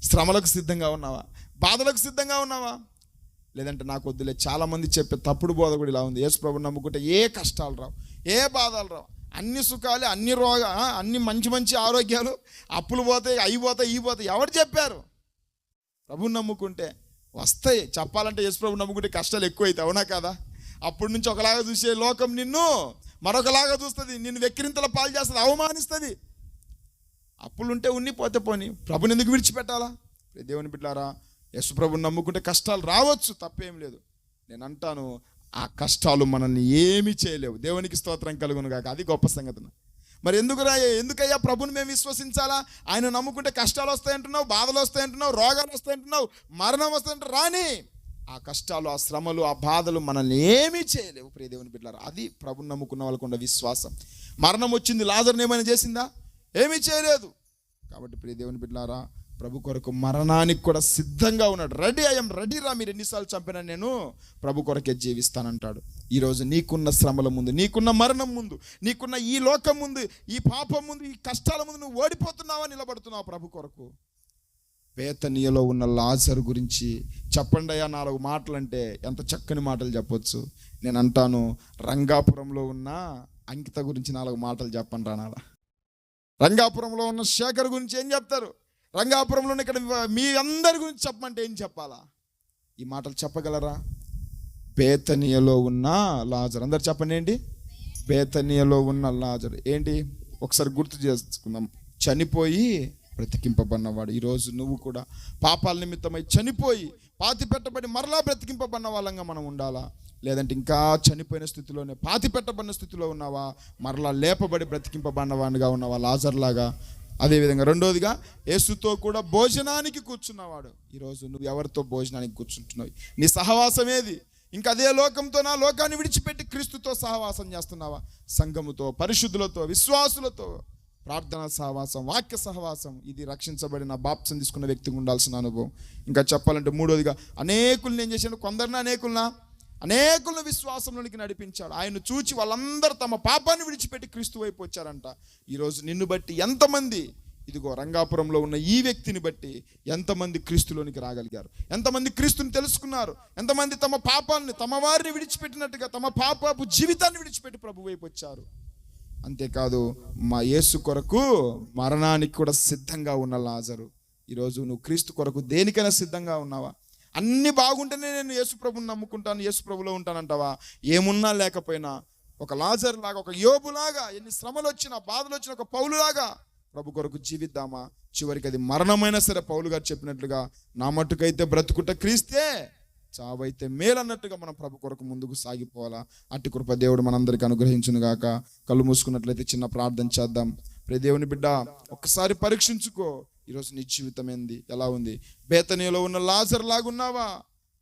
శ్రమలకు సిద్ధంగా ఉన్నావా? బాధలకు సిద్ధంగా ఉన్నావా? లేదంటే నాకు వద్దులే. చాలామంది చెప్పే తప్పుడు బోధ కూడా ఇలా ఉంది, యేసు ప్రభుని నమ్ముకుంటే ఏ కష్టాలు రావు, ఏ బాధలు రావు, అన్ని సుఖాలే, అన్ని అన్ని మంచి ఆరోగ్యాలు, అప్పులు పోతాయి, అవి పోతాయి, ఇవి పోతాయి. ఎవరు చెప్పారు? ప్రభుని నమ్ముకుంటే వస్తాయి. చెప్పాలంటే యేసు ప్రభుని నమ్ముకుంటే కష్టాలు ఎక్కువ అవుతాయి. అవునా కదా? అప్పటి నుంచి ఒకలాగా చూసే లోకం నిన్ను మరొకలాగా చూస్తుంది, నిన్ను వెక్కిరింతల పాలు చేస్తుంది, అవమానిస్తుంది. అప్పులుంటే ఉన్ని, పోతే పోని. ప్రభుని ఎందుకు విడిచిపెట్టాలా? దేవుని బిడ్డలారా, యేసు ప్రభుని నమ్ముకుంటే కష్టాలు రావచ్చు, తప్పేం లేదు. నేను అంటాను, ఆ కష్టాలు మనల్ని ఏమీ చేయలేవు. దేవునికి స్తోత్రం కలుగును గాక. అది గొప్ప సంగతి. మరి ఎందుకయ్యా ప్రభుని మేము విశ్వసించాలా? ఆయన నమ్ముకుంటే కష్టాలు వస్తాయంటున్నావు, బాధలు వస్తాయంటున్నావు, రోగాలు వస్తాయంటున్నావు, మరణం వస్తాయంటే రాని. ఆ కష్టాలు, ఆ శ్రమలు, ఆ బాధలు మనల్ని ఏమీ చేయలేవు. ప్రియ దేవుని బిడ్డలారా, అది ప్రభుని నమ్ముకున్న వాళ్ళకు ఉన్న విశ్వాసం. మరణం వచ్చింది, లాజరుని ఏమైనా చేసిందా? ఏమీ చేయలేదు. కాబట్టి ప్రియ దేవుని బిడ్డలారా, ప్రభు కొరకు మరణానికి కూడా సిద్ధంగా ఉన్నాడు. ఐఎమ్ రెడీ రా, మీరు ఎన్నిసార్లు చంపినా నేను ప్రభు కొరకే జీవిస్తానంటాడు. ఈరోజు నీకున్న శ్రమల ముందు, నీకున్న మరణం ముందు, నీకున్న ఈ లోకం ముందు, ఈ పాపం ముందు, ఈ కష్టాల ముందు నువ్వు ఓడిపోతున్నావా, నిలబడుతున్నావు ప్రభు కొరకు? బేతనీయలో ఉన్న లాజరు గురించి చెప్పండి అయ్యా 4 మాటలు అంటే ఎంత చక్కని మాటలు చెప్పొచ్చు. నేను అంటాను, రంగాపురంలో ఉన్న అంకిత గురించి 4 మాటలు చెప్పండి రానాల. రంగాపురంలో ఉన్న శేఖర్ గురించి ఏం చెప్తారు? రంగాపురంలో ఇక్కడ మీ అందరి గురించి చెప్పమంటే ఏం చెప్పాలా? ఈ మాటలు చెప్పగలరా? బేతనీయలో ఉన్న లాజరు. అందరు చెప్పండి ఏంటి? బేతనీయలో ఉన్న లాజరు ఏంటి? ఒకసారి గుర్తు చేసుకుందాం. చనిపోయి బ్రతికింపబడినవాడు. ఈరోజు నువ్వు కూడా పాపాల నిమిత్తమై చనిపోయి పాతి పెట్టబడి మరలా బ్రతికింపబడిన వాళ్ళంగా మనం ఉండాలా? లేదంటే ఇంకా చనిపోయిన స్థితిలోనే, పాతి పెట్టబడిన స్థితిలో ఉన్నావా? మరలా లేపబడి బ్రతికింపబడిన వాడిగా ఉన్నావా లాజర్లాగా? అదేవిధంగా రెండోదిగా, యేసుతో కూడా భోజనానికి కూర్చున్నవాడు. ఈరోజు నువ్వు ఎవరితో భోజనానికి కూర్చుంటున్నావు? నీ సహవాసం ఏది? ఇంకా అదే లోకంతో, నా లోకాన్ని విడిచిపెట్టి క్రీస్తుతో సహవాసం చేస్తున్నావా? సంఘముతో, పరిశుద్ధులతో, విశ్వాసులతో ప్రార్థనా సహవాసం, వాక్య సహవాసం. ఇది రక్షించబడిన బాప్సం తీసుకున్న వ్యక్తికి ఉండాల్సిన అనుభవం. ఇంకా చెప్పాలంటే మూడోదిగా, అనేకుల్ని ఏం చేశాడు? అనేకులను విశ్వాసంలోనికి నడిపించాడు. ఆయన చూచి వాళ్ళందరూ తమ పాపాన్ని విడిచిపెట్టి క్రీస్తు వైపు వచ్చారంట. ఈరోజు నిన్ను బట్టి ఎంతమంది, ఇదిగో రంగాపురంలో ఉన్న ఈ వ్యక్తిని బట్టి ఎంతమంది క్రీస్తులోనికి రాగలిగారు? ఎంతమంది క్రీస్తుని తెలుసుకున్నారు? ఎంతమంది తమ పాపాన్ని, తమ వారిని విడిచిపెట్టినట్టుగా తమ పాపపు జీవితాన్ని విడిచిపెట్టి ప్రభు వైపు వచ్చారు? అంతేకాదు, మా యేసు కొరకు మరణానికి కూడా సిద్ధంగా ఉన్న లాజరు. ఈరోజు నువ్వు క్రీస్తు కొరకు దేనికైనా సిద్ధంగా ఉన్నావా? అన్నీ బాగుంటేనే నేను యేసు ప్రభుని నమ్ముకుంటాను, యేసు ప్రభులో ఉంటానంటావా? ఏమున్నా లేకపోయినా ఒక లాజర్ లాగా, ఒక యోబులాగా, ఎన్ని శ్రమలు వచ్చినా, బాధలు వచ్చినా ఒక పౌలులాగా ప్రభు కొరకు జీవిద్దామా? చివరికి అది మరణమైనా సరే పౌలు గారు చెప్పినట్లుగా, నా మట్టుకైతే బ్రతుకుట క్రీస్తే, చావైతే మేలన్నట్టుగా మనం ప్రభు కొరకు ముందుకు సాగిపోవాలా. అట్టి కృప దేవుడు మనందరికీ అనుగ్రహించును గాక. కళ్ళు మూసుకున్నట్లయితే చిన్న ప్రార్థన చేద్దాం. ప్రియ దేవుని బిడ్డ, ఒక్కసారి పరీక్షించుకో. ఈరోజు నీ జీవితం ఏంది? ఎలా ఉంది? బేతనీయలో ఉన్న లాజర్ లాగున్నావా?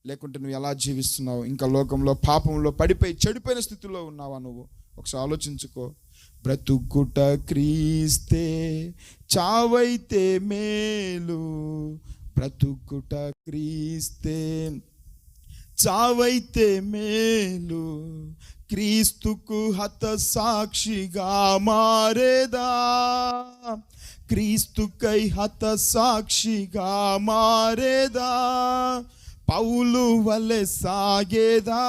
లేకుంటే నువ్వు ఎలా జీవిస్తున్నావు? ఇంకా లోకంలో పాపంలో పడిపోయి చెడిపోయిన స్థితిలో ఉన్నావా? నువ్వు ఒకసారి ఆలోచించుకో. బ్రతుకుట క్రీస్తే, చావైతే మేలు. బ్రతుకుట క్రీస్తే, చావైతే మేలు. క్రీస్తుకు హత సాక్షిగా మారేదా, క్రీస్తుకై హత సాక్షిగా మారేదా, పౌలు వలె సాగేదా,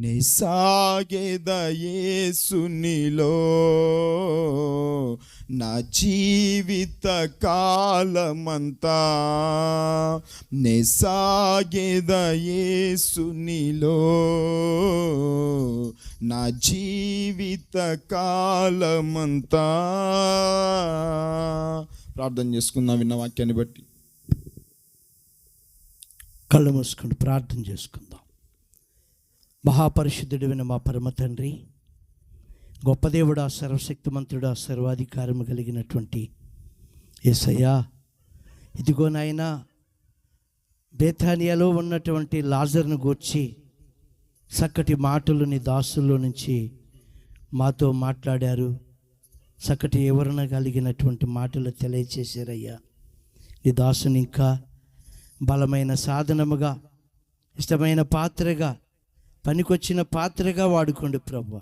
నే సాగేదా యేసునిలో నా జీవిత కాలమంతా, నే సాగేదా యేసునిలో నా జీవిత కాలమంతా. ప్రార్థన చేసుకుందాం విన్న వాక్యాన్ని బట్టి. కళ్ళు మూసుకొని ప్రార్థన చేసుకుందాం. మహాపరిశుద్ధుడైన మా పరమ తండ్రి, గొప్ప దేవుడా, సర్వశక్తిమంతుడా, సర్వాధికారము కలిగినటువంటి యేసయ్యా, ఇదిగో నాయనా, బేతానియాలో ఉన్నటువంటి లాజరును గూర్చి చక్కటి మాటలు నీ దాసుల్లో నుంచి మాతో మాట్లాడారు. చక్కటి వివరణ కలిగినటువంటి మాటలు తెలియచేశారయ్యా. నీ దాసుని ఇంకా బలమైన సాధనముగా, ఇష్టమైన పాత్రగా, పనికొచ్చిన పాత్రగా వాడుకోండి ప్రభువా.